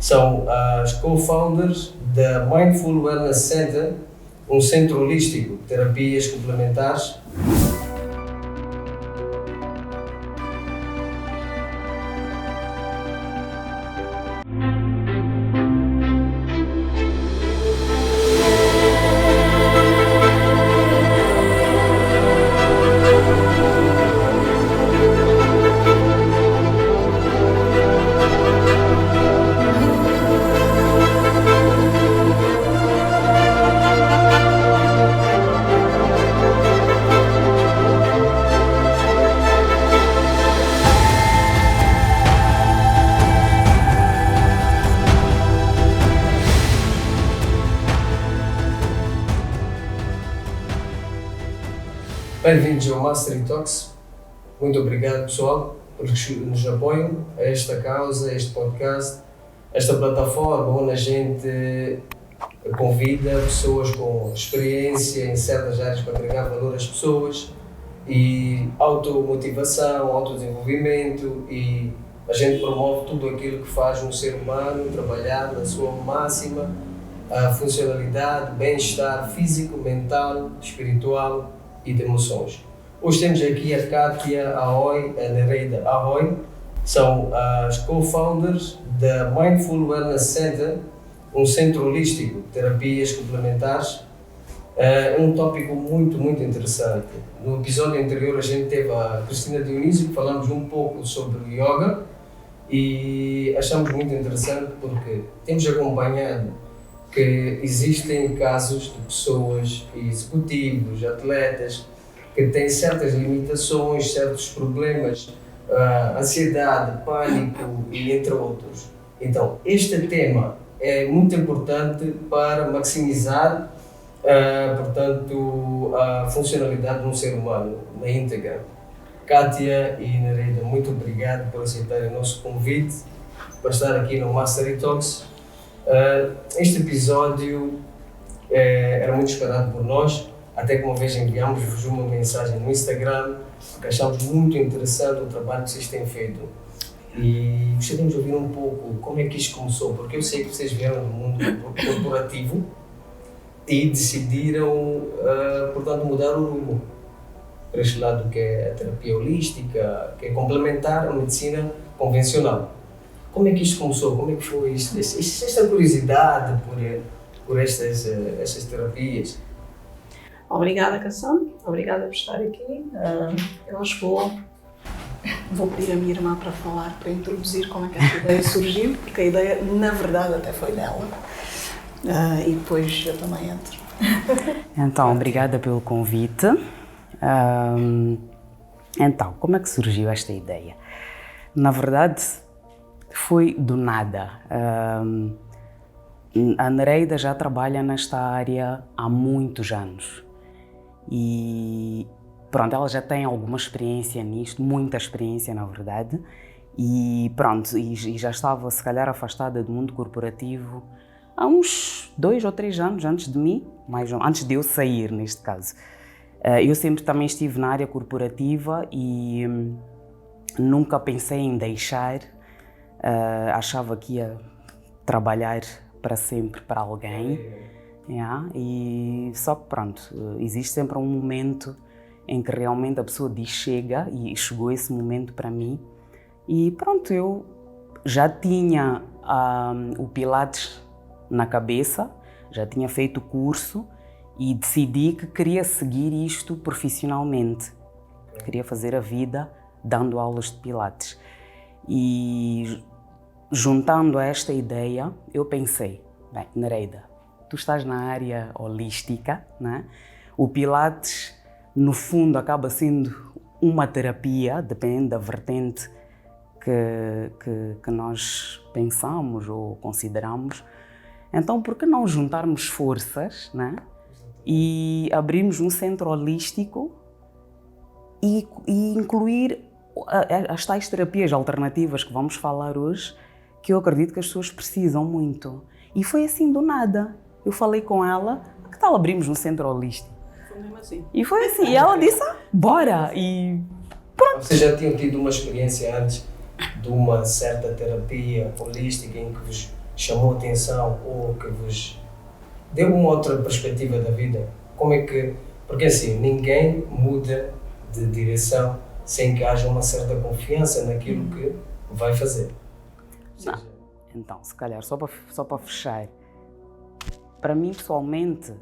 São as co-founders da Mindful Wellness Center, um centro holístico de terapias complementares. Bem-vindos ao Mastery Talks. Muito obrigado, pessoal, por nos apoiam a esta causa, a este podcast, esta plataforma onde a gente convida pessoas com experiência em certas áreas para agregar valor às pessoas e automotivação, autodesenvolvimento, e a gente promove tudo aquilo que faz um ser humano trabalhar na sua máxima funcionalidade, bem-estar físico, mental, espiritual e de emoções. Hoje temos aqui a Kátia Ahoy e a Nereida Ahoy, são as co-founders da Mindful Wellness Center, um centro holístico de terapias complementares. É um tópico muito interessante. No episódio anterior a gente teve a Cristina Dionísio, que falamos um pouco sobre yoga e achamos muito interessante porque temos acompanhado que existem casos de pessoas, executivos, atletas, que têm certas limitações, certos problemas, ansiedade, pânico e entre outros. Então, este tema é muito importante para maximizar, portanto, a funcionalidade de um ser humano na íntegra. Kátia e Nereida, muito obrigado por aceitarem o nosso convite para estar aqui no Mastery Talks. Este episódio era muito esperado por nós, até que uma vez enviamos-vos uma mensagem no Instagram, porque achamos muito interessante o trabalho que vocês têm feito. E gostaríamos de ouvir um pouco como é que isto começou, porque eu sei que vocês vieram do mundo corporativo e decidiram, portanto, mudar o rumo para este lado que é a terapia holística, que é complementar a medicina convencional. Como é que isto começou? Como é que foi isto? Esta curiosidade por estas terapias? Obrigada, Cassandra. Obrigada por estar aqui. Eu acho que vou pedir a minha irmã para falar, para introduzir como é que esta ideia surgiu, porque a ideia, na verdade, até foi dela. E depois eu também entro. Então, obrigada pelo convite. Então, como é que surgiu esta ideia? Na verdade, foi do nada. A Nereida já trabalha nesta área há muitos anos e pronto, ela já tem alguma experiência nisto, muita experiência na verdade, e pronto, e já estava se calhar afastada do mundo corporativo há uns 2 ou 3 anos antes de mim, antes de eu sair neste caso. Eu sempre também estive na área corporativa e nunca pensei em deixar. Achava que ia trabalhar para sempre para alguém, e só que pronto, existe sempre um momento em que realmente a pessoa diz chega, e chegou esse momento para mim e pronto, eu já tinha o Pilates na cabeça, já tinha feito o curso e decidi que queria seguir isto profissionalmente, queria fazer a vida dando aulas de Pilates. E juntando a esta ideia, eu pensei, bem, Nereida, tu estás na área holística, né? O Pilates, no fundo, acaba sendo uma terapia, dependendo da vertente que nós pensamos ou consideramos. Então, por que não juntarmos forças, né? E abrirmos um centro holístico e incluir as tais terapias alternativas que vamos falar hoje, que eu acredito que as pessoas precisam muito. E foi assim do nada. Eu falei com ela, que tal abrimos um centro holístico? Foi mesmo assim. E foi assim. E ela disse, bora! E pronto. Vocês já tinham tido uma experiência antes de uma certa terapia holística em que vos chamou a atenção ou que vos deu uma outra perspectiva da vida? Como é que... Porque assim, ninguém muda de direção sem que haja uma certa confiança naquilo que vai fazer. Não. Então, se calhar, só para fechar, para mim pessoalmente,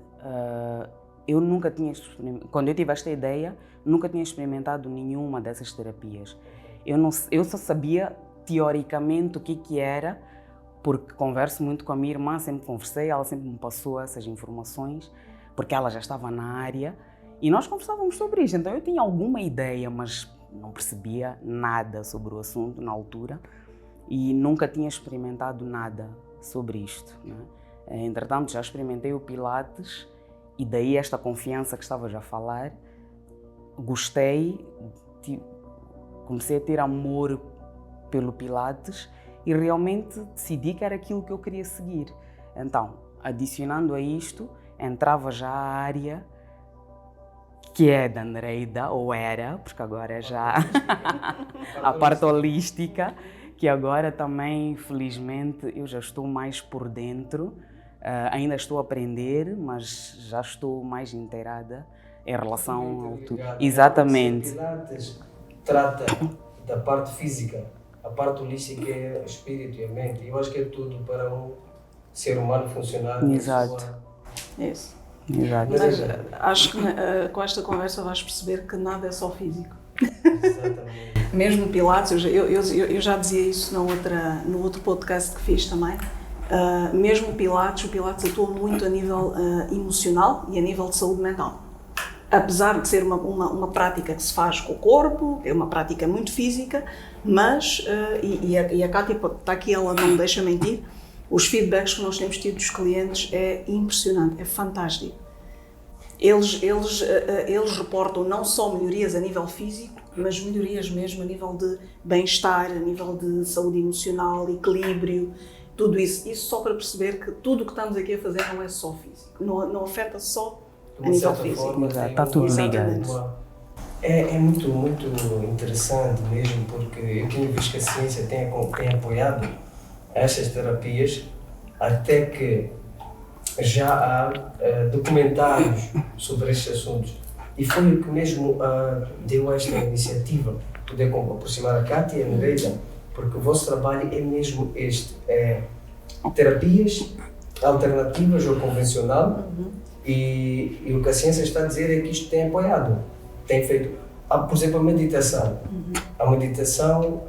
eu nunca tinha experimentado, quando eu tive esta ideia, nunca tinha experimentado nenhuma dessas terapias. Eu só sabia teoricamente o que era, porque converso muito com a minha irmã, sempre conversei, ela sempre me passou essas informações, porque ela já estava na área e nós conversávamos sobre isso. Então eu tinha alguma ideia, mas não percebia nada sobre o assunto na altura e nunca tinha experimentado nada sobre isto, né? Entretanto, já experimentei o Pilates e daí esta confiança que estavas a falar. Gostei, comecei a ter amor pelo Pilates e realmente decidi que era aquilo que eu queria seguir. Então, adicionando a isto, entrava já a área que é da Nereida, ou era, porque agora é já a parte holística, que agora também, felizmente, eu já estou mais por dentro. Ainda estou a aprender, mas já estou mais inteirada em relação ao tudo. Exatamente. O Pilates trata da parte física, a parte holística é o espírito e a mente. Eu acho que é tudo para um ser humano funcionar. Exato. Isso. Exato. Mas acho que com esta conversa vais perceber que nada é só físico. Exatamente. Mesmo Pilates, eu já dizia isso no outro podcast que fiz também. Mesmo o Pilates atua muito a nível emocional e a nível de saúde mental. Apesar de ser uma prática que se faz com o corpo, é uma prática muito física, mas, e a Kátia está aqui, ela não me deixa mentir, os feedbacks que nós temos tido dos clientes é impressionante, é fantástico. Eles reportam não só melhorias a nível físico, mas melhorias mesmo a nível de bem-estar, a nível de saúde emocional, equilíbrio, tudo isso. Isso só para perceber que tudo o que estamos aqui a fazer não é só físico, não afeta só a nível físico. Está tudo ligado. É muito interessante mesmo, porque eu tenho visto que a ciência tem apoiado estas terapias, até que já há documentários sobre estes assuntos. E foi o que mesmo deu esta iniciativa, poder aproximar a Kátia e a Nereida, porque o vosso trabalho é mesmo este, terapias alternativas ao convencional, e o que a ciência está a dizer é que isto tem apoiado, tem feito, por exemplo, a meditação. A meditação,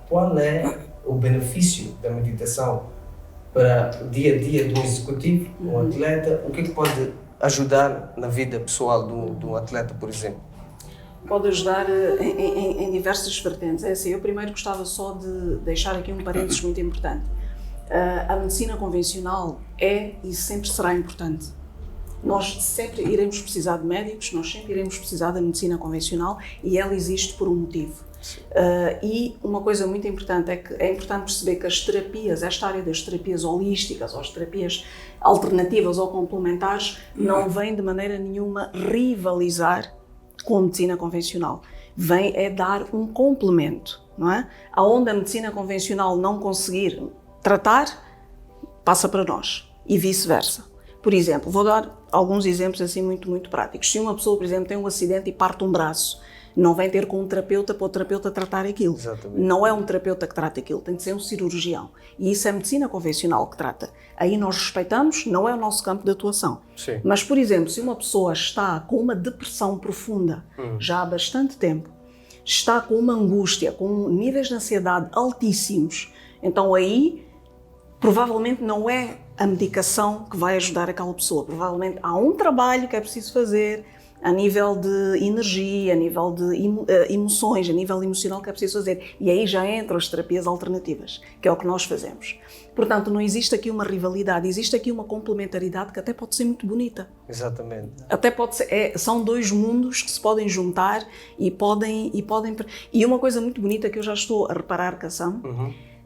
qual é o benefício da meditação para o dia a dia de um executivo, um atleta? O que é que pode ajudar na vida pessoal de um atleta, por exemplo? Pode ajudar em diversas vertentes. É assim, eu primeiro gostava só de deixar aqui um parênteses muito importante. A medicina convencional é e sempre será importante. Nós sempre iremos precisar de médicos, nós sempre iremos precisar da medicina convencional e ela existe por um motivo. E uma coisa muito importante é que é importante perceber que as terapias, esta área das terapias holísticas ou as terapias alternativas ou complementares não vem de maneira nenhuma rivalizar com a medicina convencional. Vem é dar um complemento, não é? Aonde a medicina convencional não conseguir tratar, passa para nós e vice-versa. Por exemplo, vou dar alguns exemplos assim muito práticos. Se uma pessoa, por exemplo, tem um acidente e parte um braço, não vem ter com um terapeuta para o terapeuta tratar aquilo. Exatamente. Não é um terapeuta que trata aquilo, tem de ser um cirurgião. E isso é a medicina convencional que trata. Aí nós respeitamos, não é o nosso campo de atuação. Sim. Mas, por exemplo, se uma pessoa está com uma depressão profunda, já há bastante tempo, está com uma angústia, com níveis de ansiedade altíssimos, então aí provavelmente não é a medicação que vai ajudar aquela pessoa. Provavelmente há um trabalho que é preciso fazer a nível de energia, a nível de emoções, a nível emocional que é preciso fazer. E aí já entram as terapias alternativas, que é o que nós fazemos. Portanto, não existe aqui uma rivalidade, existe aqui uma complementaridade que até pode ser muito bonita. Exatamente. Até pode ser, são dois mundos que se podem juntar e podem... E uma coisa muito bonita que eu já estou a reparar, Kassam,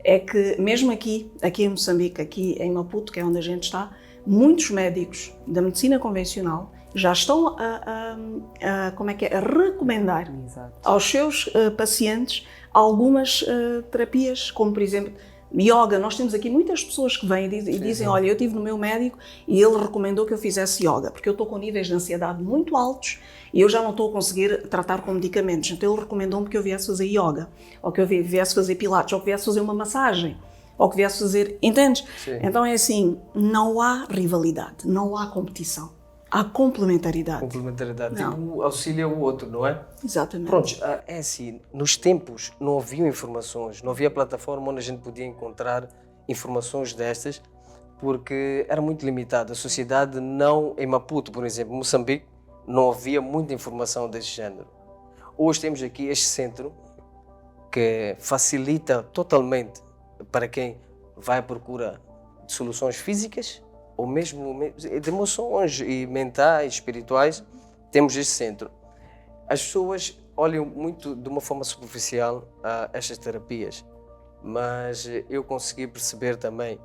é que mesmo aqui em Moçambique, aqui em Maputo, que é onde a gente está, muitos médicos da medicina convencional já estão a recomendar aos seus pacientes algumas terapias, como por exemplo Yoga, nós temos aqui muitas pessoas que vêm e dizem, olha, eu estive no meu médico e ele recomendou que eu fizesse yoga, porque eu estou com níveis de ansiedade muito altos e eu já não estou a conseguir tratar com medicamentos. Então ele recomendou-me que eu viesse fazer yoga, ou que eu viesse fazer pilates, ou que viesse fazer uma massagem, ou que viesse fazer... Entendes? Sim. Então é assim, não há rivalidade, não há competição. Há complementaridade. Complementaridade. Não. Tipo, auxilia o outro, não é? Exatamente. Pronto, é assim, nos tempos não havia informações, não havia plataforma onde a gente podia encontrar informações destas, porque era muito limitado. A sociedade não, em Maputo, por exemplo, Moçambique, não havia muita informação desse género. Hoje temos aqui este centro que facilita totalmente para quem vai à procura de soluções físicas ou mesmo de emoções e mentais, espirituais. Temos este centro. As pessoas olham muito de uma forma superficial a estas terapias, mas eu consegui perceber também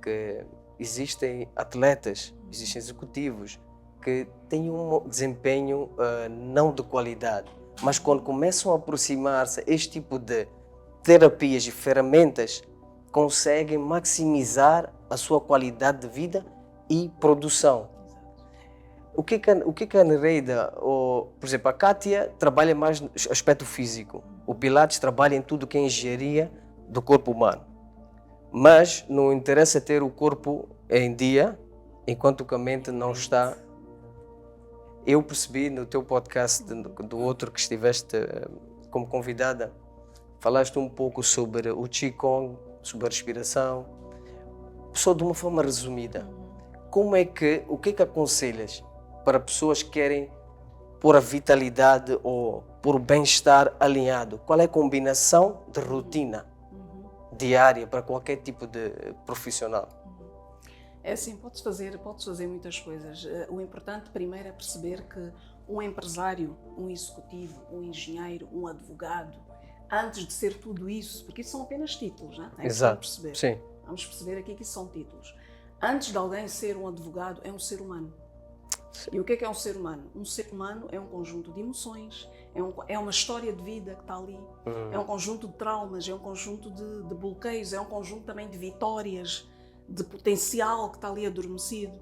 que existem atletas, existem executivos que têm um desempenho não de qualidade, mas quando começam a aproximar-se a este tipo de terapias e ferramentas, conseguem maximizar a sua qualidade de vida e produção. O que a Nereida, ou, por exemplo, a Kátia trabalha mais no aspecto físico, o Pilates trabalha em tudo que é engenharia do corpo humano, mas não interessa ter o corpo em dia enquanto que a mente não está. Eu percebi no teu podcast do outro que estiveste como convidada, falaste um pouco sobre o Qigong, sobre a respiração, só de uma forma resumida. O que é que aconselhas para pessoas que querem pôr a vitalidade ou pôr o bem-estar alinhado? Qual é a combinação de rotina diária para qualquer tipo de profissional? É assim, podes fazer muitas coisas. O importante primeiro é perceber que um empresário, um executivo, um engenheiro, um advogado, antes de ser tudo isso, porque isso são apenas títulos, não é? Exato. Perceber. Sim. Vamos perceber aqui que isso são títulos. Antes de alguém ser um advogado, é um ser humano. Sim. E o que é um ser humano? Um ser humano é um conjunto de emoções, é uma história de vida que está ali, é um conjunto de traumas, é um conjunto de bloqueios, é um conjunto também de vitórias, de potencial que está ali adormecido.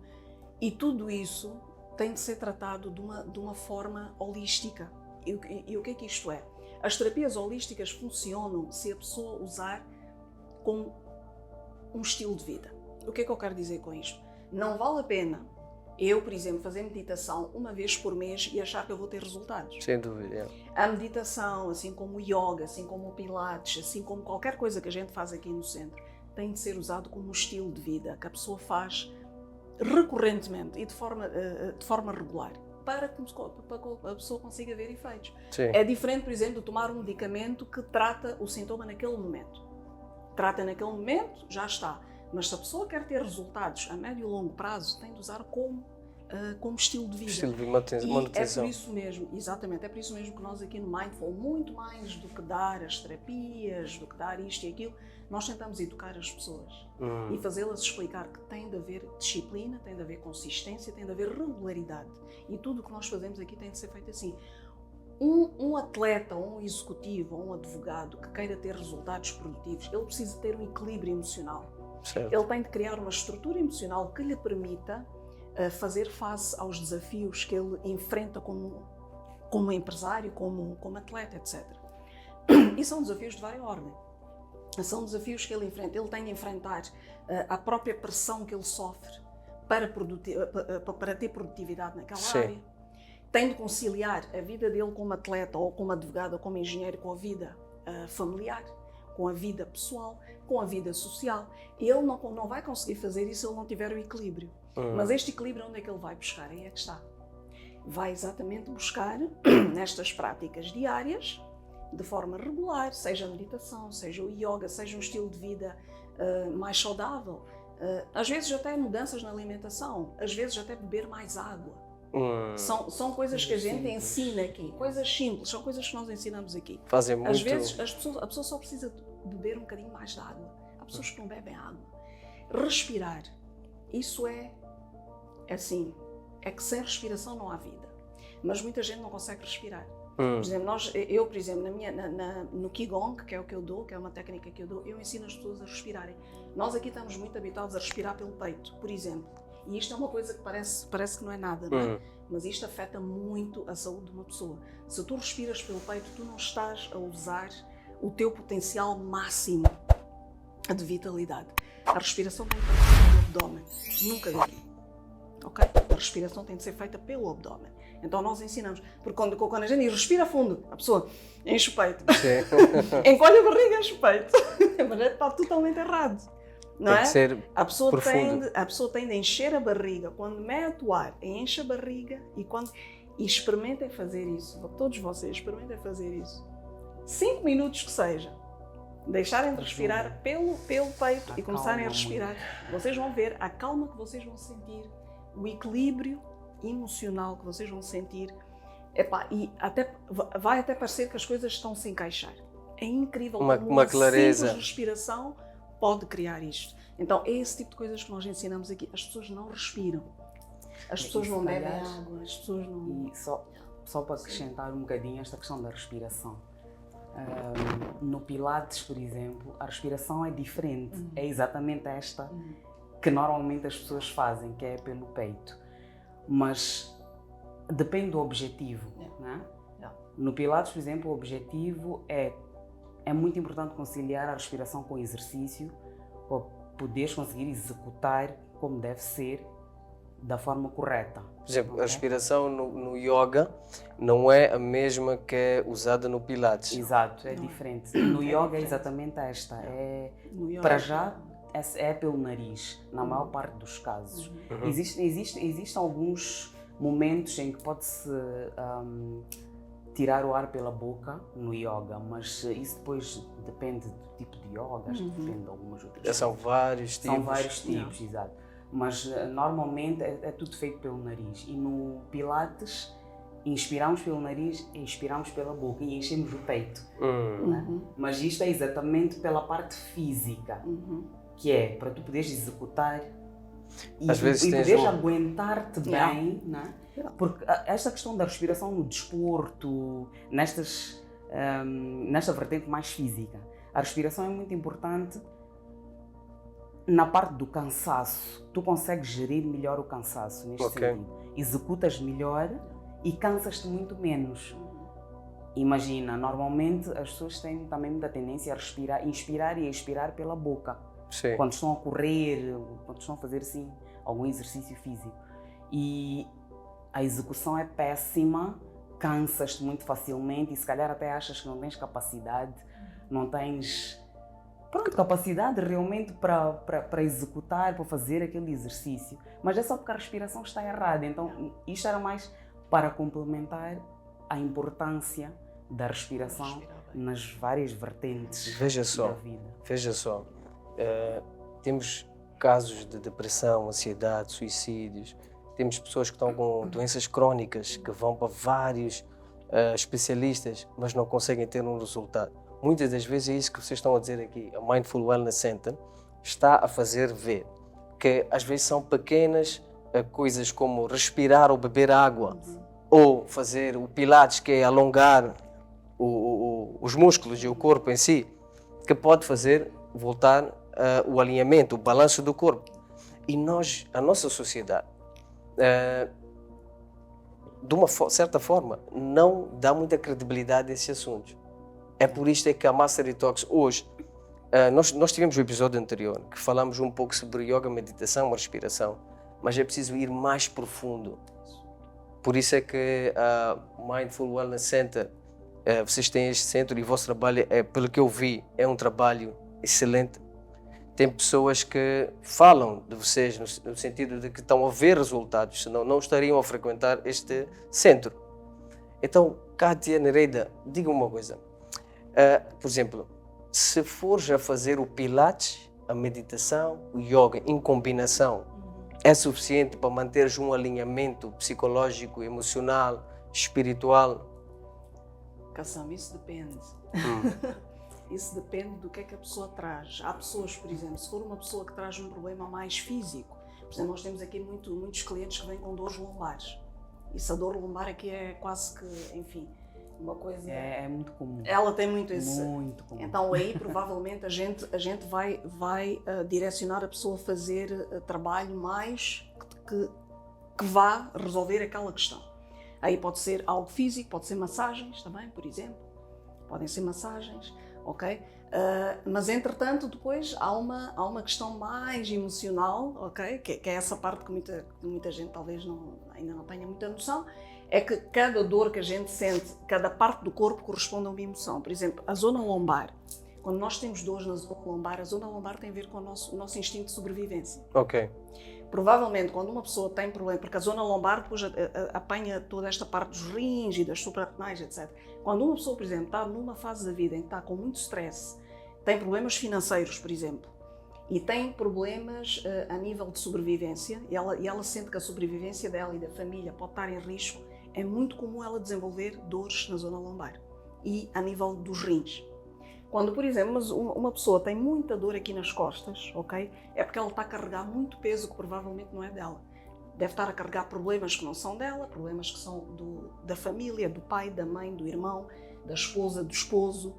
E tudo isso tem de ser tratado de uma forma holística. E o que é que isto é? As terapias holísticas funcionam se a pessoa usar com um estilo de vida. O que é que eu quero dizer com isto? Não vale a pena eu, por exemplo, fazer meditação uma vez por mês e achar que eu vou ter resultados. Sem dúvida. A meditação, assim como o yoga, assim como o pilates, assim como qualquer coisa que a gente faz aqui no centro, tem de ser usado como um estilo de vida que a pessoa faz recorrentemente e de forma regular, para que a pessoa consiga ver efeitos. Sim. É diferente, por exemplo, de tomar um medicamento que trata o sintoma naquele momento. Trata naquele momento, já está. Mas se a pessoa quer ter resultados a médio e longo prazo, tem de usar como estilo de vida. Estilo de manutenção. É por isso mesmo, exatamente, é por isso mesmo que nós aqui no Mindful, muito mais do que dar as terapias, do que dar isto e aquilo, nós tentamos educar as pessoas e fazê-las explicar que tem de haver disciplina, tem de haver consistência, tem de haver regularidade. E tudo o que nós fazemos aqui tem de ser feito assim. Um atleta, ou um executivo, ou um advogado que queira ter resultados produtivos, ele precisa ter um equilíbrio emocional. Certo. Ele tem de criar uma estrutura emocional que lhe permita fazer face aos desafios que ele enfrenta como empresário, como atleta, etc. E são desafios de várias ordens. São desafios que ele enfrenta. Ele tem de enfrentar a própria pressão que ele sofre para ter produtividade naquela Sim. área. Tem de conciliar a vida dele como atleta, ou como advogado, ou como engenheiro, com a vida familiar, com a vida pessoal, com a vida social. Ele não vai conseguir fazer isso se ele não tiver o equilíbrio. Mas este equilíbrio, onde é que ele vai buscar? Aí é que está. Vai exatamente buscar nestas práticas diárias, de forma regular, seja a meditação, seja o yoga, seja um estilo de vida mais saudável. Às vezes até mudanças na alimentação, às vezes até beber mais água. São coisas que a gente ensina aqui, coisas simples, são coisas que nós ensinamos aqui. Fazem muito. Às vezes a pessoa só precisa beber um bocadinho mais de água. Há pessoas que não bebem água. Respirar, isso é assim, é que sem respiração não há vida. Mas muita gente não consegue respirar. Por exemplo, eu, por exemplo, no Qigong, que é o que eu dou, que é uma técnica que eu dou, eu ensino as pessoas a respirarem. Nós aqui estamos muito habituados a respirar pelo peito, por exemplo. E isto é uma coisa que parece que não é nada, não é? Mas isto afeta muito a saúde de uma pessoa. Se tu respiras pelo peito, tu não estás a usar o teu potencial máximo de vitalidade. A respiração tem que ser pelo abdômen, nunca daqui. Ok? A respiração tem de ser feita pelo abdômen. Então nós ensinamos, porque quando a gente diz respira fundo, a pessoa enche o peito, encolhe a barriga, enche o peito, mas está totalmente errado. Não tem é? que ser A pessoa profundo. tem de encher a barriga. Quando mete o ar, enche a barriga e experimentem fazer isso. Todos vocês experimentem fazer isso. 5 minutos que seja. Deixarem de respirar pelo peito e começarem a respirar. Vocês vão ver a calma que vocês vão sentir, o equilíbrio emocional que vocês vão sentir. E vai até parecer que as coisas estão a se encaixar. É incrível como uma clareza. simples respiração pode criar isto. Então é esse tipo de coisas que nós ensinamos aqui. As pessoas não respiram. As pessoas não bebem água. As pessoas não... E só para acrescentar um bocadinho esta questão da respiração. No Pilates, por exemplo, a respiração é diferente. É exatamente esta que normalmente as pessoas fazem, que é pelo peito. Mas depende do objetivo. Né? No Pilates, por exemplo, o objetivo é muito importante conciliar a respiração com o exercício para poderes conseguir executar como deve ser, da forma correta. Por exemplo, a respiração no yoga não é a mesma que é usada no Pilates. Exato, é diferente. No yoga é exatamente esta. Para já é pelo nariz, na maior parte dos casos. Existem alguns momentos em que pode-se tirar o ar pela boca no yoga, mas isso depois depende do tipo de yoga, acho que depende de algumas outras coisas. São vários tipos. São vários tipos, exato. Mas normalmente é tudo feito pelo nariz. E no Pilates, inspiramos pelo nariz e expiramos pela boca e enchemos o peito. Né? Mas isto é exatamente pela parte física, que é para tu poderes executar e poderes aguentar-te bem, né? Porque esta questão da respiração no desporto, nesta vertente mais física, a respiração é muito importante na parte do cansaço. Tu consegues gerir melhor o cansaço neste sentido. Executas melhor e cansas-te muito menos. Imagina, normalmente as pessoas têm também muita tendência a inspirar e a expirar pela boca. Sim. Quando estão a correr, quando estão a fazer assim, algum exercício físico. E a execução é péssima, cansas-te muito facilmente e se calhar até achas que não tens capacidade, não tens capacidade realmente para executar, para fazer aquele exercício. Mas é só porque a respiração está errada. Então isto era mais para complementar a importância da respiração nas várias vertentes da vida. Veja só, temos casos de depressão, ansiedade, suicídios. Temos pessoas que estão com doenças crónicas, que vão para vários especialistas, mas não conseguem ter um resultado. Muitas das vezes é isso que vocês estão a dizer aqui. A Mindful Wellness Center está a fazer ver que às vezes são pequenas coisas como respirar ou beber água, ou fazer o Pilates, que é alongar os músculos e o corpo em si, que pode fazer voltar o alinhamento, o balanço do corpo. E a nossa sociedade, de uma certa forma, não dá muita credibilidade a esses assuntos. É por isto que a Mastery Talks hoje, nós tivemos o episódio anterior, que falamos um pouco sobre yoga, meditação, respiração, mas é preciso ir mais profundo. Por isso é que a Mindful Wellness Center, vocês têm este centro e o vosso trabalho, pelo que eu vi, é um trabalho excelente. Tem pessoas que falam de vocês no sentido de que estão a ver resultados, senão não estariam a frequentar este centro. Então, Kátia, Nereida, diga uma coisa. Por exemplo, se fores a fazer o Pilates, a meditação, o yoga em combinação, é suficiente para manteres um alinhamento psicológico, emocional, espiritual? Kassam, isso depende. Isso depende do que é que a pessoa traz. Há pessoas, por exemplo, se for uma pessoa que traz um problema mais físico, por exemplo, nós temos aqui muitos clientes que vêm com dores lombares. E se a dor lombar aqui é quase que, enfim, uma coisa... É muito comum. Ela tem muito esse... Muito comum. Então aí provavelmente a gente vai direcionar a pessoa a fazer trabalho mais que vá resolver aquela questão. Aí pode ser algo físico, pode ser massagens também, por exemplo. Podem ser massagens, ok? Mas entretanto depois há uma questão mais emocional, ok? Que é essa parte que muita gente talvez ainda não tenha muita noção, é que cada dor que a gente sente, cada parte do corpo corresponde a uma emoção. Por exemplo, a zona lombar. Quando nós temos dores na zona lombar, a zona lombar tem a ver com o nosso instinto de sobrevivência. Ok. Provavelmente, quando uma pessoa tem problema, porque a zona lombar depois apanha toda esta parte dos rins e das suprarrenais, etc. Quando uma pessoa, por exemplo, está numa fase da vida em que está com muito stress, tem problemas financeiros, por exemplo, e tem problemas a nível de sobrevivência, e ela sente que a sobrevivência dela e da família pode estar em risco, é muito comum ela desenvolver dores na zona lombar e a nível dos rins. Quando, por exemplo, uma pessoa tem muita dor aqui nas costas, ok? É porque ela está a carregar muito peso que provavelmente não é dela. Deve estar a carregar problemas que não são dela, problemas que são da família, do pai, da mãe, do irmão, da esposa, do esposo,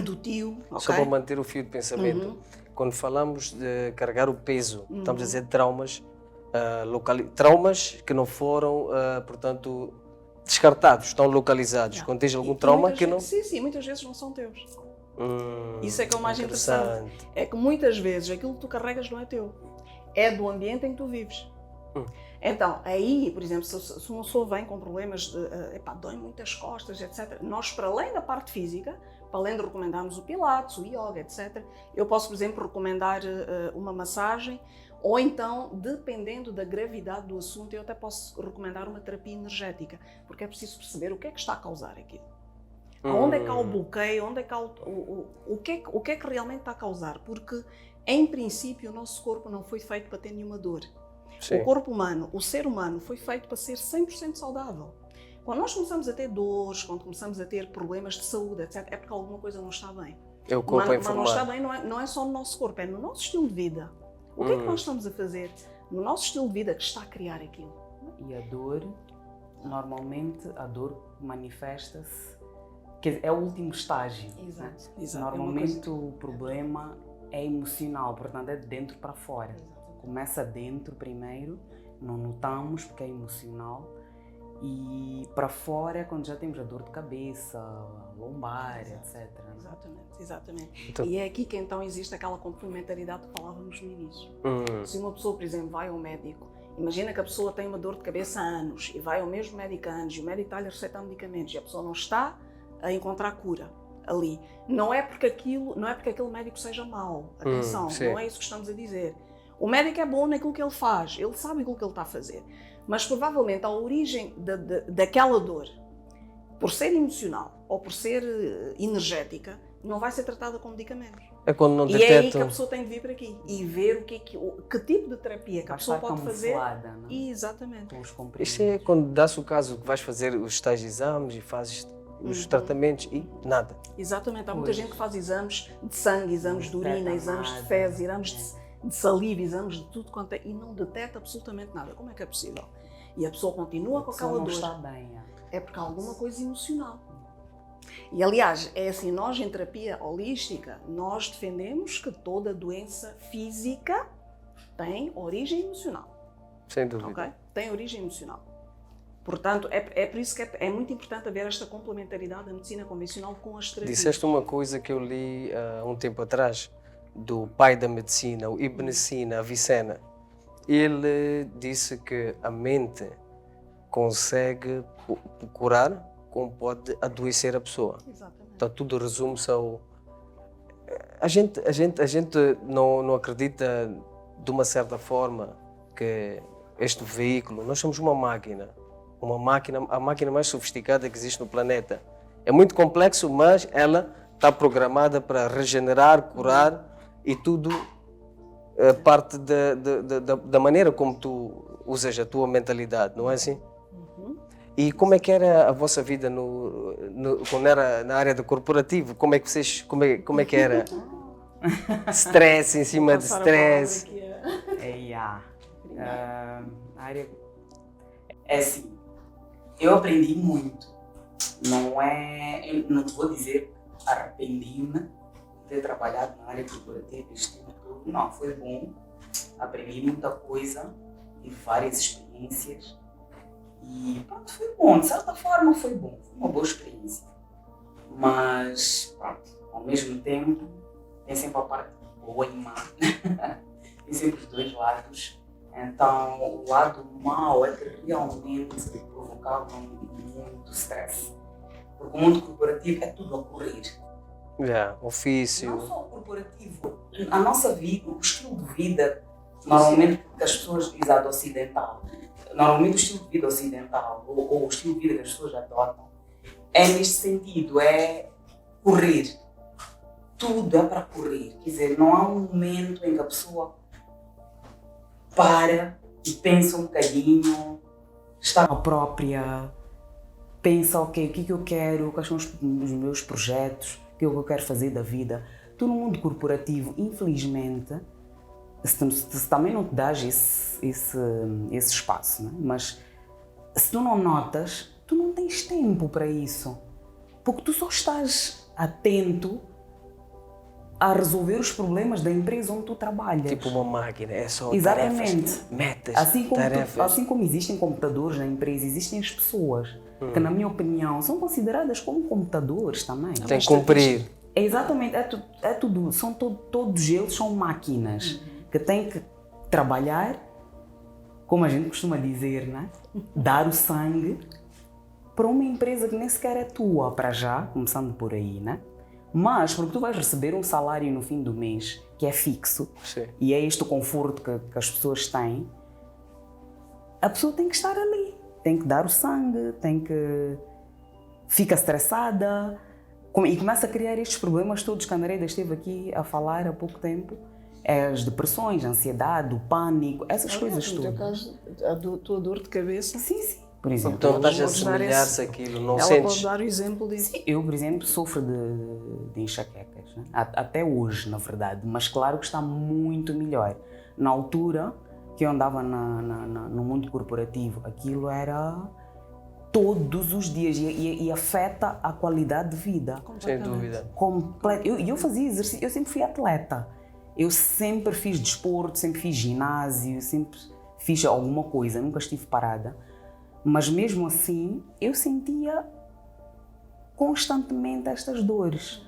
do tio, ok? Só para manter o fio de pensamento, quando falamos de carregar o peso, estamos a dizer de traumas, traumas que não foram, portanto, descartados, estão localizados. Quando tens algum trauma que não... Sim, muitas vezes não são teus. Isso é que é o mais interessante. É que muitas vezes aquilo que tu carregas não é teu. É do ambiente em que tu vives. Então, aí, por exemplo, se uma pessoa vem com problemas de dói muitas costas, etc., nós, para além da parte física, para além de recomendarmos o Pilates, o Yoga, etc., eu posso, por exemplo, recomendar uma massagem, ou então, dependendo da gravidade do assunto, eu até posso recomendar uma terapia energética, porque é preciso perceber o que é que está a causar aquilo. Onde é que há o bloqueio, onde é que há o que é que realmente está a causar? Porque, em princípio, o nosso corpo não foi feito para ter nenhuma dor. Sim. O corpo humano, o ser humano, foi feito para ser 100% saudável. Quando nós começamos a ter dores, quando começamos a ter problemas de saúde, etc., é porque alguma coisa não está bem. É o corpo a informar. Mas não está bem, não é só no nosso corpo, é no nosso estilo de vida. O que é que nós estamos a fazer no nosso estilo de vida que está a criar aquilo? E a dor, normalmente, a dor manifesta-se, é o último estágio. Exato. Normalmente o problema é emocional, portanto é de dentro para fora. Começa dentro primeiro, não notamos porque é emocional, e para fora é quando já temos a dor de cabeça, lombar, etc. Exatamente. Então, e é aqui que então existe aquela complementaridade que falávamos no início. Se uma pessoa, por exemplo, vai ao médico, imagina que a pessoa tem uma dor de cabeça há anos e vai ao mesmo médico há anos e o médico está-lhe a receitar medicamentos e a pessoa não está a encontrar cura ali. Não é porque aquele médico seja mau, atenção, não é isso que estamos a dizer. O médico é bom naquilo que ele faz, ele sabe aquilo que ele está a fazer, mas provavelmente a origem daquela dor, por ser emocional ou por ser energética, não vai ser tratada com medicamentos. É quando não detectam... E é aí que a pessoa tem de vir para aqui e ver que tipo de terapia que a pessoa pode fazer. Não? Exatamente. Isto é quando dá-se o caso que vais fazer os tais exames e fazes os tratamentos e nada. Exatamente. Há muita gente que faz exames de sangue, exames de urina, exames de fezes, exames de saliva, exames de tudo quanto é, e não detecta absolutamente nada. Como é que é possível? E a pessoa continua com aquela dor. Não está bem. É porque há alguma coisa emocional. E aliás, é assim, nós em terapia holística, nós defendemos que toda doença física tem origem emocional. Sem dúvida. Okay? Tem origem emocional. Portanto, é por isso que é muito importante haver esta complementaridade da medicina convencional com as terapias. Disseste uma coisa que eu li há um tempo atrás, do pai da medicina, o Ibn Sina, Avicena. Ele disse que a mente consegue curar como pode adoecer a pessoa. Exatamente. Então tudo resume-se ao... A gente não acredita de uma certa forma que este veículo, nós somos uma máquina, a máquina mais sofisticada que existe no planeta. É muito complexo, mas ela está programada para regenerar, curar e tudo parte da maneira como tu usas a tua mentalidade, não é assim? E como é que era a vossa vida quando era na área do corporativo? Como é que era? Stress em cima de stress. A área é assim. Eu aprendi muito não é, eu não te vou dizer arrependi-me de ter trabalhado na área corporativa este tempo todo. Não, foi bom, aprendi muita coisa, tive várias experiências e pronto, foi bom, de certa forma foi bom, foi uma boa experiência. Mas pronto, ao mesmo tempo tem sempre a parte boa e má, tem sempre os dois lados. Então o lado mau é que realmente provocava muito stress. Porque o mundo corporativo é tudo a correr. Ofício. Não só o corporativo, a nossa vida, o estilo de vida, normalmente que as pessoas, exato, ocidental, normalmente o estilo de vida ocidental ou o estilo de vida que as pessoas adotam é neste sentido, é correr. Tudo é para correr. Quer dizer, não há um momento em que a pessoa para e pensa um bocadinho, está a própria, pensa, ok, o que eu quero, quais são os meus projetos, o que eu quero fazer da vida. Tu no mundo corporativo, infelizmente, se também não te dás esse espaço, né? Mas se tu não notas, tu não tens tempo para isso. Porque tu só estás atento a resolver os problemas da empresa onde tu trabalhas. Tipo uma máquina, é só exatamente. Tarefas, metas, tarefas. Assim como existem computadores na empresa, existem as pessoas, que na minha opinião são consideradas como computadores também. Tem que cumprir. É exatamente, é tudo, todos eles são máquinas que têm que trabalhar, como a gente costuma dizer, né? Dar o sangue para uma empresa que nem sequer é tua, para já, começando por aí, né? Mas, porque tu vais receber um salário no fim do mês que é fixo, sim, e é este o conforto que as pessoas têm, a pessoa tem que estar ali, tem que dar o sangue, fica estressada e começa a criar estes problemas todos que a Nereida esteve aqui a falar há pouco tempo, as depressões, a ansiedade, o pânico, essas coisas todas. No teu caso, a tua dor de cabeça? Sim. Por exemplo, então estás a assemelhar-se àquilo, não sentes? Ela pode dar o exemplo disso. Sim, eu, por exemplo, sofro de enxaquecas, né? Até hoje, na verdade, mas claro que está muito melhor. Na altura que eu andava no mundo corporativo, aquilo era todos os dias e afeta a qualidade de vida. Sem dúvida. Eu fazia exercício, eu sempre fui atleta. Eu sempre fiz desporto, sempre fiz ginásio, sempre fiz alguma coisa, nunca estive parada. Mas mesmo assim, eu sentia constantemente estas dores.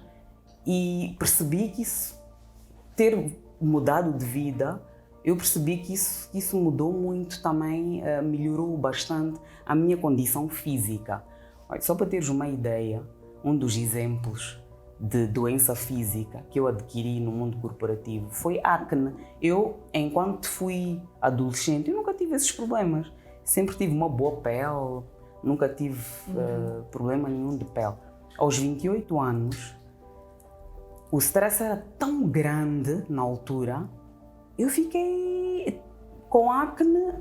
E percebi que ter mudado de vida, eu percebi que isso mudou muito também, melhorou bastante a minha condição física. Olha, só para teres uma ideia, um dos exemplos de doença física que eu adquiri no mundo corporativo foi acne. Eu, enquanto fui adolescente, eu nunca tive esses problemas. Sempre tive uma boa pele, nunca tive problema nenhum de pele. Aos 28 anos, o stress era tão grande na altura, eu fiquei com acne,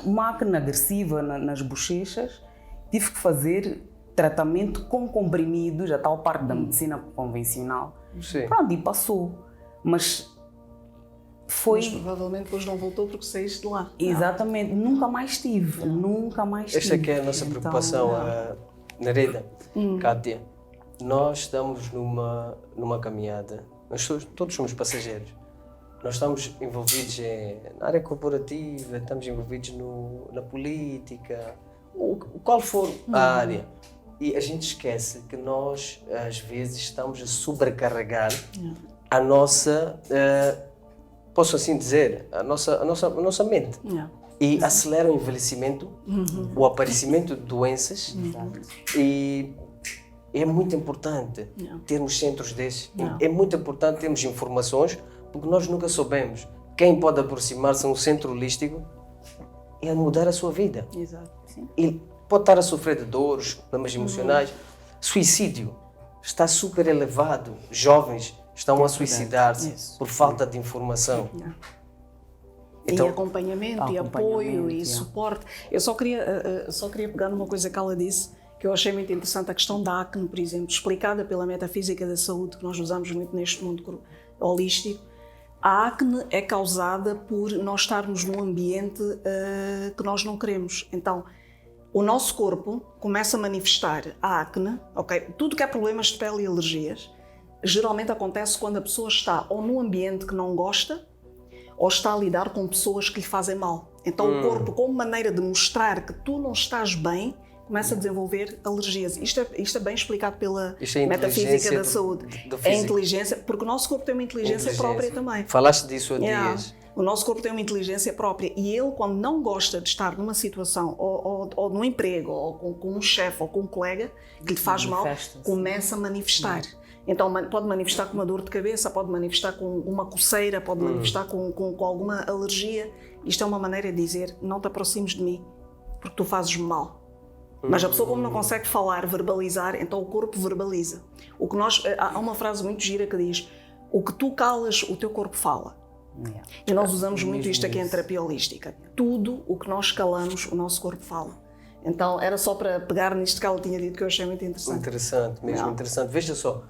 uma acne agressiva nas bochechas, tive que fazer tratamento com comprimidos, a tal parte da medicina convencional. Sim. Pronto, e passou. Mas provavelmente depois não voltou porque saíste de lá. Exatamente, nunca mais tive, nunca mais tive. Esta é que é a nossa preocupação, Nereida, Kátia. Nós estamos numa caminhada, todos somos passageiros. Nós estamos envolvidos na área corporativa, estamos envolvidos na política, qual for a área. E a gente esquece que nós, às vezes, estamos a sobrecarregar a nossa... posso assim dizer, a nossa mente. E acelera o envelhecimento, o aparecimento de doenças. E é muito importante termos centros desses. É muito importante termos informações, porque nós nunca soubemos. Quem pode aproximar-se a um centro holístico é mudar a sua vida. Exato. Sim. E pode estar a sofrer de dores, problemas emocionais. Suicídio está super elevado. Jovens estão a suicidar-se por falta de informação. Então, e acompanhamento, e apoio, e suporte. Eu só queria pegar numa coisa que ela disse, que eu achei muito interessante, a questão da acne, por exemplo, explicada pela metafísica da saúde, que nós usamos muito neste mundo holístico. A acne é causada por nós estarmos num ambiente que nós não queremos. Então, o nosso corpo começa a manifestar a acne, ok? Tudo que é problemas de pele e alergias, geralmente acontece quando a pessoa está ou num ambiente que não gosta, ou está a lidar com pessoas que lhe fazem mal. Então o corpo, como maneira de mostrar que tu não estás bem, começa a desenvolver alergias. Isto é bem explicado pela metafísica da saúde. É inteligência, porque o nosso corpo tem uma inteligência própria também. Falaste disso há dias. O nosso corpo tem uma inteligência própria e ele, quando não gosta de estar numa situação, ou num emprego, ou com um chefe, ou com um colega, que lhe faz mal, começa a manifestar. Então pode manifestar com uma dor de cabeça, pode manifestar com uma coceira, pode manifestar com alguma alergia. Isto é uma maneira de dizer, não te aproximes de mim, porque tu fazes mal. Mas a pessoa, como não consegue falar, verbalizar, então o corpo verbaliza. Há uma frase muito gira que diz, o que tu calas, o teu corpo fala. E nós usamos muito isto aqui em terapia holística. Tudo o que nós calamos, o nosso corpo fala. Então era só para pegar nisto que ela tinha dito, que eu achei muito interessante. Interessante, mesmo interessante. Veja só,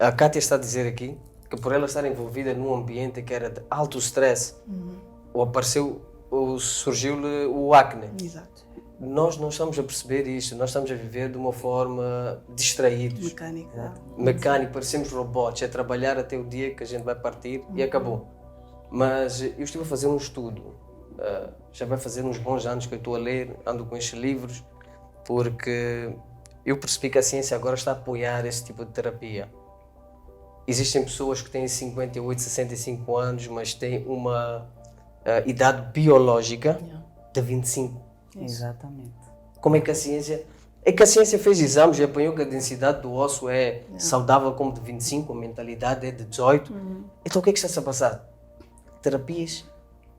a Kátia está a dizer aqui que por ela estar envolvida num ambiente que era de alto stress, surgiu o acne. Exato. Nós não estamos a perceber isto, nós estamos a viver de uma forma distraídos. Mecânico, parecemos robots, é trabalhar até o dia que a gente vai partir e acabou. Mas eu estive a fazer um estudo, já vai fazer uns bons anos que eu estou a ler, ando com estes livros, porque eu percebi que a ciência agora está a apoiar esse tipo de terapia. Existem pessoas que têm 58, 65 anos, mas têm uma idade biológica de 25. Exatamente. Como é que a ciência... É que a ciência fez exames e apanhou que a densidade do osso é saudável como de 25, a mentalidade é de 18. Então o que é que está-se a passar? Terapias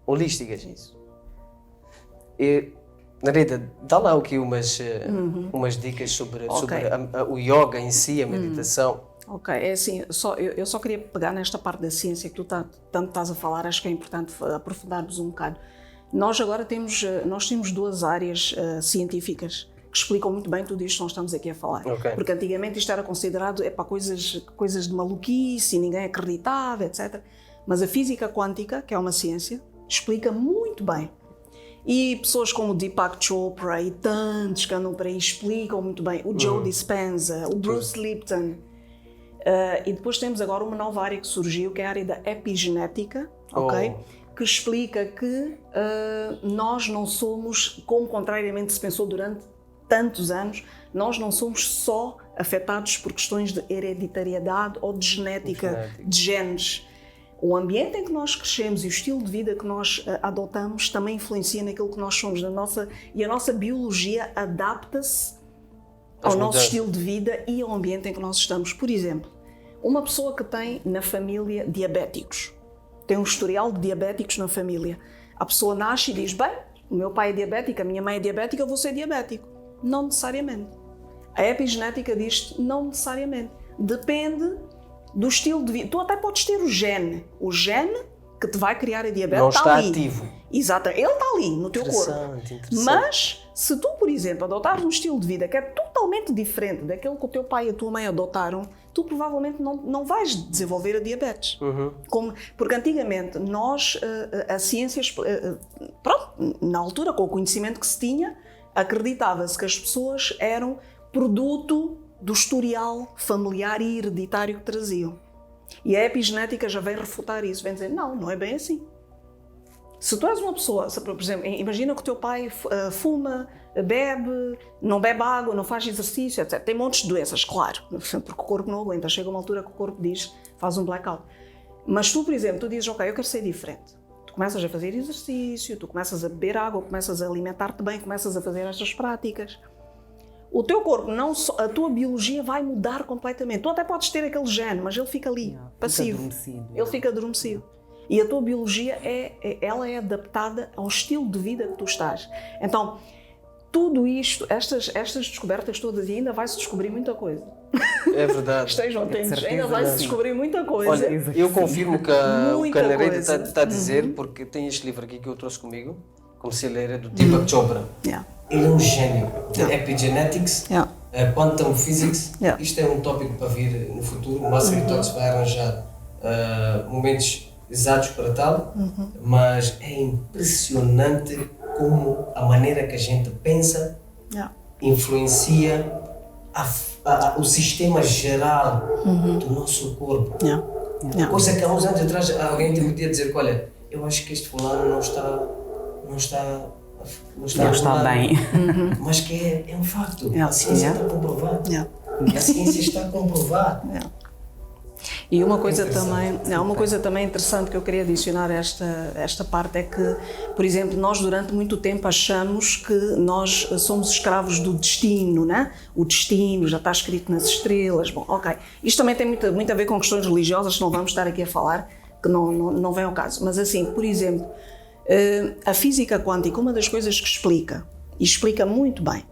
holísticas. Isso. Narita, dá lá aqui umas dicas sobre o yoga em si, a meditação. Ok, é assim, eu só queria pegar nesta parte da ciência que tu tanto estás a falar, acho que é importante aprofundarmos um bocado. Nós agora temos 2 áreas científicas que explicam muito bem tudo isto que nós estamos aqui a falar. Porque antigamente isto era considerado para coisas de maluquice e ninguém acreditava, etc. Mas a física quântica, que é uma ciência, explica muito bem. E pessoas como o Deepak Chopra e tantos que andam por aí explicam muito bem. O Joe Dispenza, o Bruce Lipton. E depois temos agora uma nova área que surgiu, que é a área da epigenética, que explica que nós não somos, como contrariamente se pensou durante tantos anos, nós não somos só afetados por questões de hereditariedade ou de genética, de genes. O ambiente em que nós crescemos e o estilo de vida que nós adotamos também influencia naquilo que nós somos, e a nossa biologia adapta-se ao nosso estilo de vida e ao ambiente em que nós estamos. Por exemplo, uma pessoa que tem na família diabéticos, tem um historial de diabéticos na família. A pessoa nasce e diz, bem, o meu pai é diabético, a minha mãe é diabética, eu vou ser diabético. Não necessariamente. A epigenética diz não necessariamente. Depende do estilo de vida. Tu até podes ter o gene que te vai criar a diabetes não está ali. ativo. Exato, ele está ali no teu corpo. Mas se tu, por exemplo, adotares um estilo de vida que é totalmente diferente daquele que o teu pai e a tua mãe adotaram, tu provavelmente não vais desenvolver a diabetes. Porque antigamente a ciência, na altura, com o conhecimento que se tinha, acreditava-se que as pessoas eram produto do historial familiar e hereditário que traziam. E a epigenética já vem refutar isso, vem dizer, não é bem assim. Se tu és uma pessoa, por exemplo, imagina que o teu pai fuma, bebe, não bebe água, não faz exercício, etc. Tem montes de doenças, claro, porque o corpo não aguenta. Chega uma altura que o corpo diz, faz um blackout. Mas tu, por exemplo, tu dizes, ok, eu quero ser diferente. Tu começas a fazer exercício, tu começas a beber água, começas a alimentar-te bem, começas a fazer estas práticas. O teu corpo, a tua biologia vai mudar completamente. Tu até podes ter aquele gene, mas ele fica ali, passivo. Ele fica adormecido. E a tua biologia ela é adaptada ao estilo de vida que tu estás. Então, tudo isto, estas descobertas todas, e ainda vai-se descobrir muita coisa. É verdade. Estejam atentos, ainda vai-se descobrir muita coisa. Olha, eu confirmo que o que a Narita está a dizer, porque tem este livro aqui que eu trouxe comigo, comecei a ler, é do Deepak Chopra. Ele é um gênio de epigenetics, quantum physics. Isto é um tópico para vir no futuro. O Master Talks vai arranjar momentos exatos para tal, mas é impressionante como a maneira que a gente pensa influencia o sistema geral do nosso corpo. Coisa que há uns anos atrás alguém te podia dizer que, olha, eu acho que este fulano não está bem. Mas que é um facto. A ciência está comprovada. A ciência está comprovada. E uma coisa também interessante que eu queria adicionar a esta parte é que, por exemplo, nós durante muito tempo achamos que nós somos escravos do destino, né? O destino já está escrito nas estrelas. Bom, ok. Isto também tem muito a ver com questões religiosas, que não vamos estar aqui a falar, que não vem ao caso. Mas assim, por exemplo, a física quântica, uma das coisas que explica muito bem,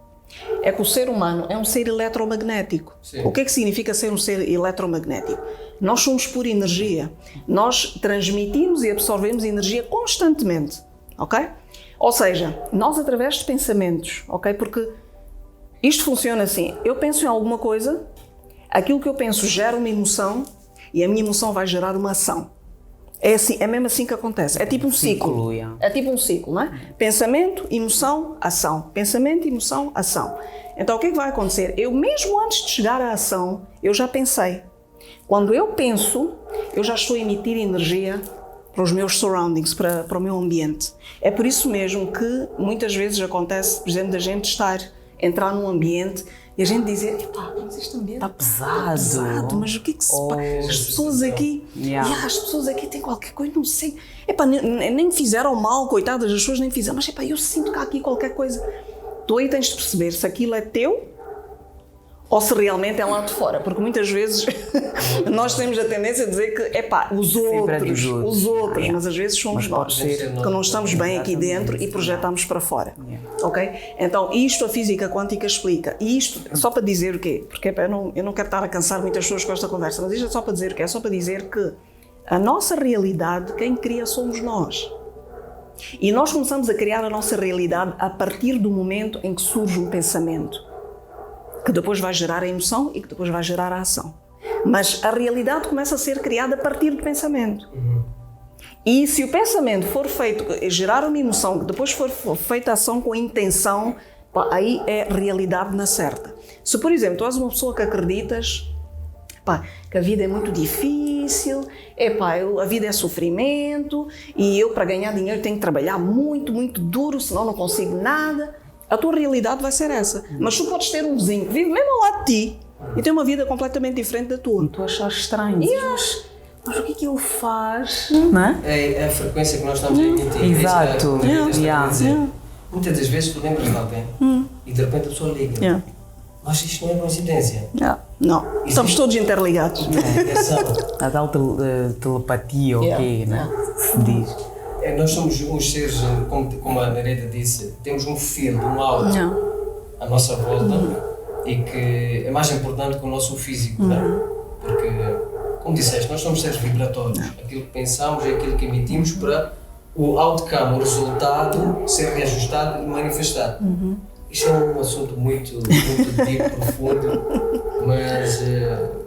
é que o ser humano é um ser eletromagnético. Sim. O que é que significa ser um ser eletromagnético? Nós somos pura energia. Nós transmitimos e absorvemos energia constantemente, ok? Ou seja, nós através de pensamentos, ok? Porque isto funciona assim. Eu penso em alguma coisa, aquilo que eu penso gera uma emoção e a minha emoção vai gerar uma ação. É assim, é mesmo assim que acontece. É tipo um ciclo. É tipo um ciclo, não é? Pensamento, emoção, ação. Pensamento, emoção, ação. Então o que é que vai acontecer? Eu mesmo antes de chegar à ação, eu já pensei. Quando eu penso, eu já estou a emitir energia para os meus surroundings, para o meu ambiente. É por isso mesmo que muitas vezes acontece, por exemplo, da gente entrar num ambiente e a gente dizer, epá, mas este ambiente está pesado, mas o que é que se passa? As pessoas aqui, as pessoas aqui têm qualquer coisa, não sei, epá, nem fizeram mal, coitadas, as pessoas nem fizeram, mas epá, eu sinto que há aqui qualquer coisa. Tu aí tens de perceber se aquilo é teu ou se realmente é lá de fora, porque muitas vezes nós temos a tendência a dizer que, epá, os outros, mas às vezes somos nós, que não estamos bem aqui dentro e projetamos para fora, ok? Então isto a física quântica explica, e isto só para dizer o quê? Porque eu não quero estar a cansar muitas pessoas com esta conversa, mas isto é só para dizer o quê? É só para dizer que a nossa realidade, quem cria somos nós. E nós começamos a criar a nossa realidade a partir do momento em que surge um pensamento, que depois vai gerar a emoção e que depois vai gerar a ação. Mas a realidade começa a ser criada a partir do pensamento. E se o pensamento for feito, gerar uma emoção, que depois for feita a ação com a intenção, pá, aí é realidade na certa. Se, por exemplo, tu és uma pessoa que acreditas, pá, que a vida é muito difícil, a vida é sofrimento, e eu para ganhar dinheiro tenho que trabalhar muito, muito duro, senão não consigo nada, a tua realidade vai ser essa. Mas tu podes ter um vizinho que vive mesmo ao lado de ti e tem uma vida completamente diferente da tua. E tu achas estranho. Mas o que é que ele faz? Não é? É a frequência que nós estamos a emitir. Exato. Muitas das vezes tu lembras de alguém e de repente a pessoa liga. Mas isto não é coincidência. Não. Estamos todos interligados. A tal telepatia, ok, né? Se diz. Nós somos uns seres, como a Nereida disse, temos um field, um áudio à nossa volta e que é mais importante que o nosso físico, não é? Porque, como disseste, nós somos seres vibratórios. Aquilo que pensamos é aquilo que emitimos para o outcome, o resultado, ser reajustado e manifestado. Isto é um assunto muito deep, profundo, mas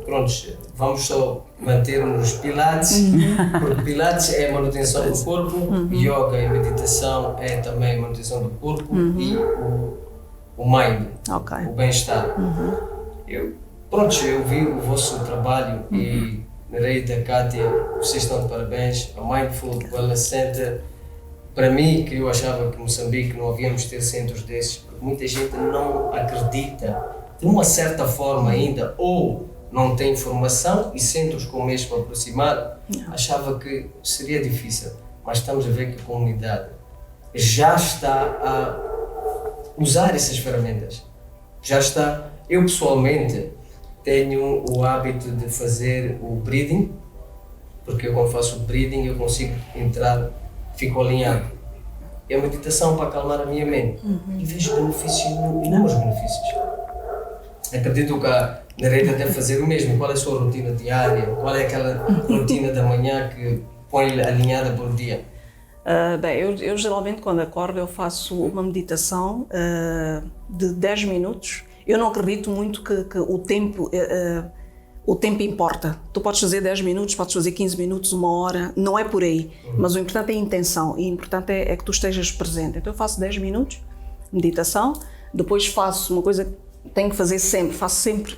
pronto, vamos só manter-nos Pilates, porque Pilates é a manutenção do corpo, Yoga e meditação é também a manutenção do corpo e o mind, o bem-estar. Eu vi o vosso trabalho e Nereida, Kátia, vocês estão de parabéns. A Mindful Wellness Center, para mim, que eu achava que em Moçambique não havíamos ter centros desses, porque muita gente não acredita, de uma certa forma ainda, ou não tem informação e centros como este para aproximar, achava que seria difícil. Mas estamos a ver que a comunidade já está a usar essas ferramentas. Já está. Eu pessoalmente tenho o hábito de fazer o breathing, porque eu quando faço o breathing eu consigo entrar, fico alinhado. É a meditação para acalmar a minha mente e vejo benefícios, inúmeros benefícios. Acredito que a Nereida deve fazer o mesmo. Qual é a sua rotina diária? Qual é aquela rotina da manhã que põe alinhada por dia? Eu geralmente quando acordo eu faço uma meditação de 10 minutos. Eu não acredito muito que o tempo importa. Tu podes fazer 10 minutos, podes fazer 15 minutos, 1 hora, não é por aí. Mas o importante é a intenção e o importante é que tu estejas presente. Então eu faço 10 minutos, meditação, Depois faço uma coisa que tenho que fazer sempre, faço sempre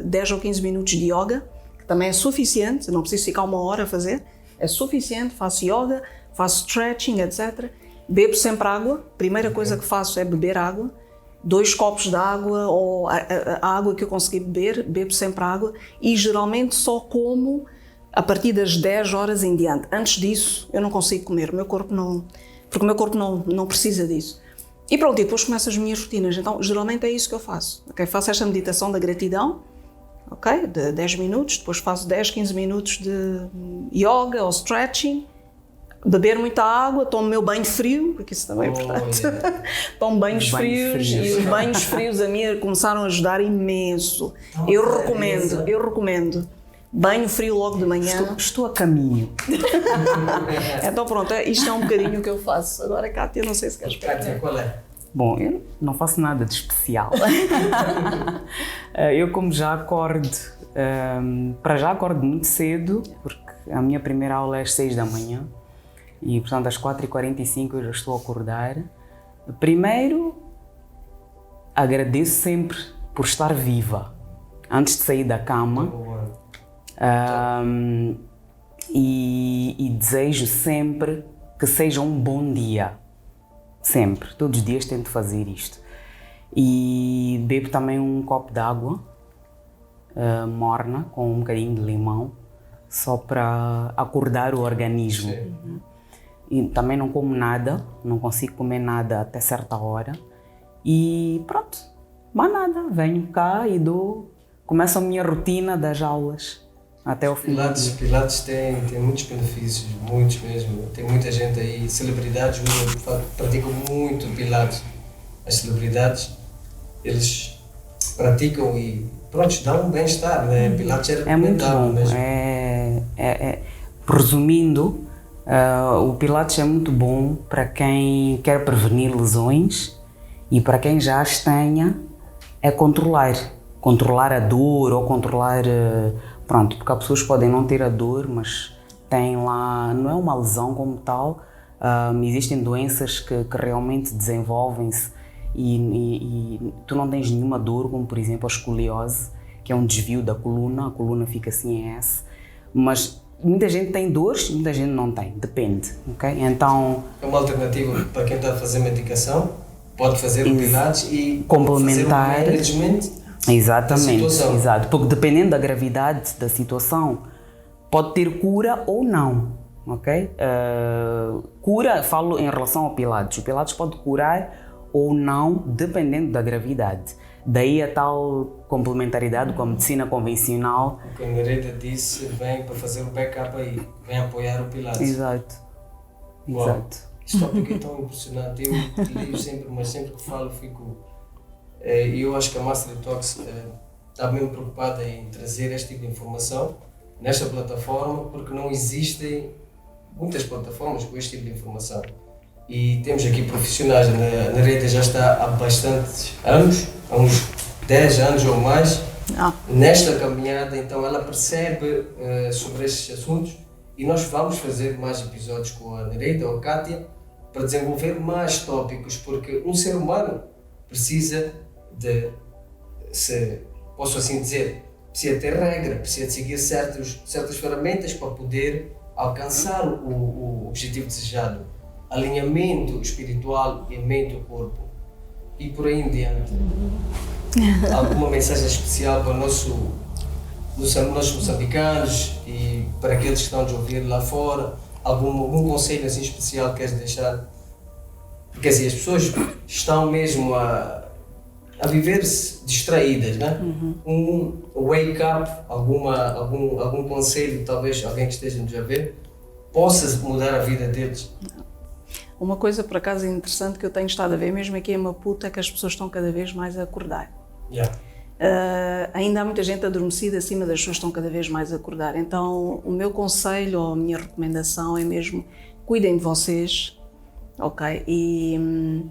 10 ou 15 minutos de yoga, que também é suficiente, não preciso ficar 1 hora a fazer, é suficiente, faço yoga, faço stretching, etc. Bebo sempre água, primeira coisa que faço é beber água, 2 copos de água ou a água que eu consegui beber, bebo sempre água e geralmente só como a partir das 10 horas em diante. Antes disso eu não consigo comer, porque o meu corpo não precisa disso. E pronto, e depois começo as minhas rotinas, então geralmente é isso que eu faço. Okay? Faço esta meditação da gratidão, okay? De 10 minutos, depois faço 10, 15 minutos de yoga ou stretching, beber muita água, tomo meu banho frio, porque isso também é importante. Yeah. Tomo banhos frios e os banhos frios a mim começaram a ajudar imenso. Eu recomendo. Banho frio logo de manhã. Estou a caminho. Então pronto, isto é um bocadinho o que eu faço. Agora, Kátia, não sei se queres pegar. Kátia, qual é? Bom, eu não faço nada de especial. Eu como já acordo, para já acordo muito cedo, porque a minha primeira aula é às 6 da manhã. E, portanto, às 4h45 eu já estou a acordar. Primeiro, agradeço sempre por estar viva, antes de sair da cama. E desejo sempre que seja um bom dia. Sempre. Todos os dias tento fazer isto. E bebo também um copo de água morna, com um bocadinho de limão, só para acordar o organismo. Sim. E também não como nada, não consigo comer nada até certa hora. E pronto, mais nada, venho cá e começo a minha rotina das aulas até ao fim do dia. Pilates tem muitos benefícios, muitos mesmo. Tem muita gente aí, celebridades praticam muito Pilates. As celebridades, eles praticam e pronto, dão um bem-estar, né? Pilates é recomendável muito bom. Mesmo. Resumindo, o Pilates é muito bom para quem quer prevenir lesões e para quem já as tenha, é controlar a dor ou controlar, pronto, porque há pessoas que podem não ter a dor, mas têm lá, não é uma lesão como tal, existem doenças que realmente desenvolvem-se e tu não tens nenhuma dor, como por exemplo a escoliose, que é um desvio da coluna, a coluna fica assim em S, mas muita gente tem dores, muita gente não tem, depende, ok? Então... É uma alternativa para quem está a fazer medicação, pode fazer o Pilates e complementar, fazer o management. Exatamente, exato, porque dependendo da gravidade da situação, pode ter cura ou não, ok? Cura, falo em relação ao Pilates, o Pilates pode curar ou não, dependendo da gravidade. Daí a tal complementaridade com a medicina convencional. O que a Nereida disse, vem para fazer o backup aí, vem apoiar o Pilates. Exato. Esse tópico é tão impressionante, eu leio sempre, mas sempre que falo fico... E eu acho que a Mastery Talks está mesmo preocupada em trazer este tipo de informação nesta plataforma, porque não existem muitas plataformas com este tipo de informação. E temos aqui profissionais, a Nereida já está há bastantes anos, há uns 10 anos ou mais, nesta caminhada, então ela percebe sobre estes assuntos e nós vamos fazer mais episódios com a Nereida ou a Kátia para desenvolver mais tópicos, porque um ser humano precisa de, posso assim dizer, precisa ter regra, precisa de seguir certas ferramentas para poder alcançar o objetivo desejado. Alinhamento espiritual e mente-corpo e por aí em diante. Alguma mensagem especial para nossos moçambicanos e para aqueles que estão a nos ouvir lá fora? Algum conselho assim especial que queres deixar? Porque assim, as pessoas estão mesmo a viver-se distraídas, né? Um wake up, algum conselho, talvez alguém que esteja nos a ver, possa mudar a vida deles. Uma coisa, por acaso, interessante que eu tenho estado a ver, mesmo aqui em Maputo, é que as pessoas estão cada vez mais a acordar. Ainda há muita gente adormecida acima das pessoas que estão cada vez mais a acordar. Então, o meu conselho ou a minha recomendação é mesmo, cuidem de vocês, ok? E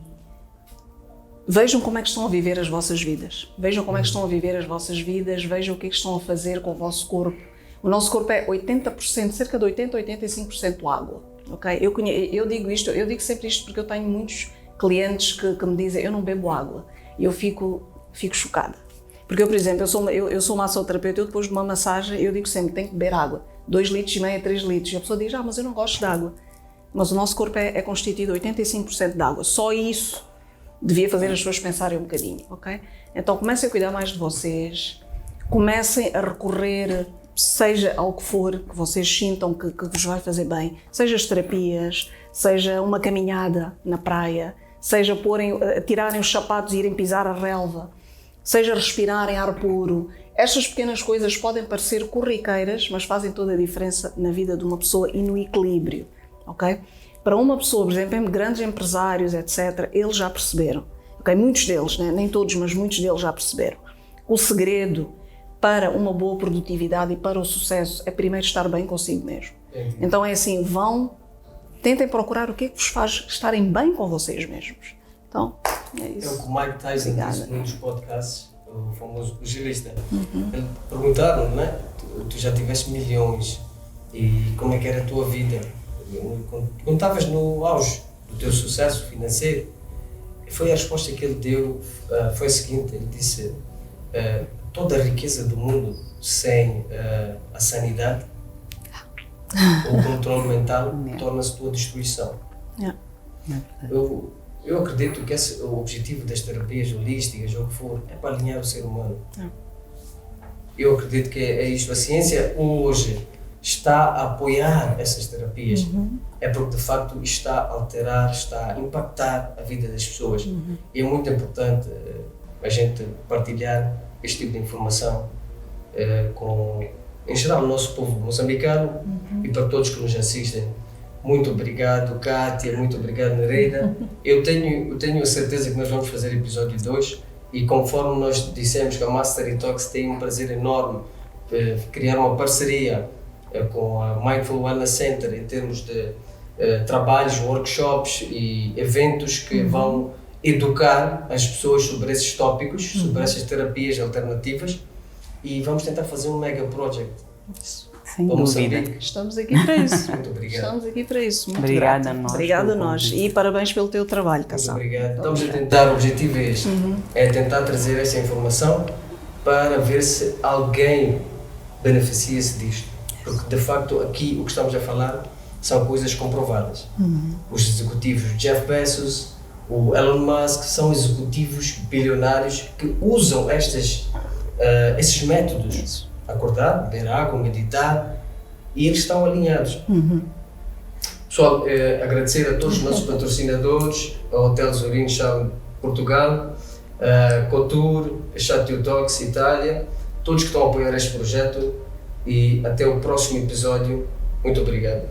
vejam como é que estão a viver as vossas vidas. Vejam como é que estão a viver as vossas vidas, vejam o que é que estão a fazer com o vosso corpo. O nosso corpo é 80%, cerca de 80% a 85% água. Okay? Eu digo sempre isto porque eu tenho muitos clientes que me dizem, eu não bebo água. E eu fico chocada. Porque eu, por exemplo, eu sou massoterapeuta, eu depois de uma massagem, eu digo sempre, tem que beber água. 2,5 litros, 3 litros. E a pessoa diz, mas eu não gosto de água. Mas o nosso corpo é constituído de 85% de água. Só isso devia fazer as pessoas pensarem um bocadinho, ok? Então comecem a cuidar mais de vocês, comecem a recorrer, seja ao que for, que vocês sintam que vos vai fazer bem, seja as terapias, seja uma caminhada na praia, seja tirarem os sapatos e irem pisar a relva, seja respirarem ar puro. Estas pequenas coisas podem parecer corriqueiras, mas fazem toda a diferença na vida de uma pessoa e no equilíbrio, ok? Para uma pessoa, por exemplo, grandes empresários, etc., eles já perceberam, ok? Muitos deles, né? Nem todos, mas muitos deles já perceberam. O segredo para uma boa produtividade e para o sucesso é primeiro estar bem consigo mesmo. Então é assim, tentem procurar o que é que vos faz estarem bem com vocês mesmos. Então, é isso. É o que o Mike Tyson disse num dos podcasts, o famoso pugilista. Perguntaram, né? Tu já tiveste milhões e como é que era a tua vida? Quando estavas no auge do teu sucesso financeiro, foi a resposta que ele deu, foi a seguinte, ele disse, toda a riqueza do mundo sem a sanidade, o controle mental, torna-se tua destruição. Eu acredito que o objetivo das terapias holísticas, ou o que for, é para alinhar o ser humano. Eu acredito que é isto. A ciência hoje está a apoiar essas terapias, é porque de facto está a alterar, está a impactar a vida das pessoas. E é muito importante a gente partilhar este tipo de informação com, em geral, o nosso povo moçambicano e para todos que nos assistem. Muito obrigado, Kátia, muito obrigado, Nereida. Eu tenho a certeza que nós vamos fazer episódio 2 e conforme nós dissemos que a Mastery Talks tem um prazer enorme criar uma parceria com a Mindful Wellness Center em termos de trabalhos, workshops e eventos que vão educar as pessoas sobre esses tópicos, sobre essas terapias alternativas e vamos tentar fazer um mega project. Sem dúvida. Estamos aqui para isso. Muito obrigado. Estamos aqui para isso. Muito Obrigada a nós. Obrigada a nós. E parabéns pelo teu trabalho, Kassam. Muito obrigado. Estamos a tentar, o objetivo é este, é tentar trazer essa informação para ver se alguém beneficia-se disto. Porque, de facto, aqui o que estamos a falar são coisas comprovadas. Os executivos Jeff Bezos, o Elon Musk, são executivos bilionários que usam esses métodos. Acordar, beber água, meditar, e eles estão alinhados. Pessoal, agradecer a todos os nossos patrocinadores, ao Hotel Zorin Chão Portugal, Couture, Chatio Talks Itália, todos que estão a apoiar este projeto e até o próximo episódio. Muito obrigado.